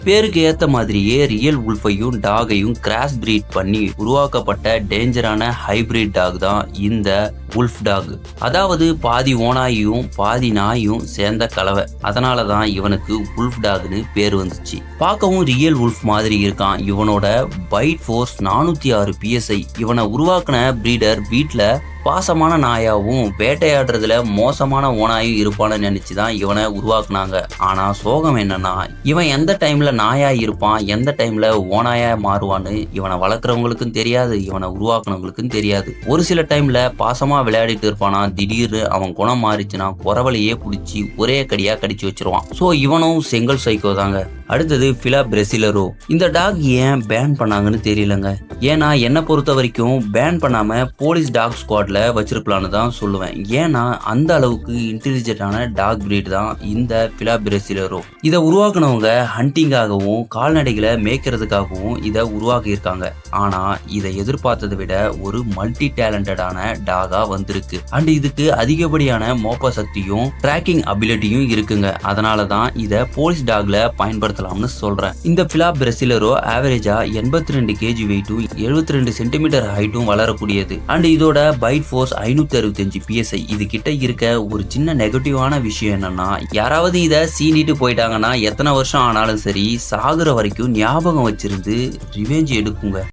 பேருக்கு ஏத்த மாதிரியே ரியல் உல்ஃபையும் டாகையும் கிராஸ் பிரீட் பண்ணி உருவாக்கப்பட்ட டேஞ்சரான ஹைபிரிட் டாக் தான் இந்த உல்ஃப் டாக். அதாவது பாதி ஓநாயும் பாதி நாயும் சேர்ந்த கலவை. அதனால தான் இவனுக்கு உல்ஃப் டாக்னு பேர் வந்துச்சு. பார்க்கவும் ரியல் உல்ஃப் மாதிரி இருக்கான். இவனோட பைட் ஃபோர்ஸ் 406 PSI. இவனை உருவாக்குன பிரீடர் வீட்டில் பாசமான நாயாவும் வேட்டையாடுறதுல மோசமான ஓனாயும் இருப்பான்னு நினைச்சுதான் இவனை உருவாக்குனாங்க. ஆனா சோகம் என்னன்னா, இவன் எந்த டைம்ல நாயா இருப்பான், எந்த டைம்ல ஓனாயா மாறுவான்னு இவனை வளர்க்குறவங்களுக்கும் தெரியாது, இவனை உருவாக்குனவங்களுக்கும் தெரியாது. ஒரு சில டைம்ல பாசமா விளையாடிட்டு இருப்பானா, திடீர்னு அவன் குணம் மாறிச்சுன்னா குறவலையே பிடிச்சி ஒரே கடியா கடிச்சு வச்சிருவான். சோ இவனும் செங்கல் சைக்கோ தாங்க. அடுத்தது பிலா பிரசிலரோ. இந்த டாக் ஏன் பேன் பண்ணாங்கன்னு தெரியலங்க. ஏன்னா என்னை பொறுத்த வரைக்கும் பேன் பண்ணாம போலீஸ் டாக் ஸ்குவாட்ல வச்சிருக்கலான்னு தான் சொல்லுவேன். ஏன்னா அந்த அளவுக்கு இன்டெலிஜென்டான டாக் பிரீட் தான் இந்த பிலா பிரசிலரோ. இதை உருவாக்குனவங்க ஹண்டிங்காகவும் கால்நடைகளை மேய்க்கிறதுக்காகவும் இதை உருவாக்கி இருக்காங்க. ஆனா இதை எதிர்பார்த்ததை விட ஒரு மல்டி டேலண்டடான டாகா வந்திருக்கு. அண்ட் இதுக்கு அதிகப்படியான மோப்ப சக்தியும் ட்ராக்கிங் அபிலிட்டியும் இருக்குங்க. அதனாலதான் இதை போலீஸ் டாக்ல பயன்படுத்த சொல்றேன். இந்த பிலா பிரசிலரோ ஆவரேஜா 82 kg வெயிட்டும் 72 சென்டிமீட்டர் ஹைட்டும் வளரக்கூடியது. அண்ட் இதோட பைட் ஃபோர்ஸ் 565 PSI. இது கிட்ட இருக்க ஒரு சின்ன நெகட்டிவான விஷயம் என்னன்னா, யாராவது இதை சீண்டிட்டு போயிட்டாங்கன்னா எத்தனை வருஷம் ஆனாலும் சரி சாகுற வரைக்கும் ஞாபகம் வச்சிருந்து ரிவெஞ்ச் எடுக்குங்க.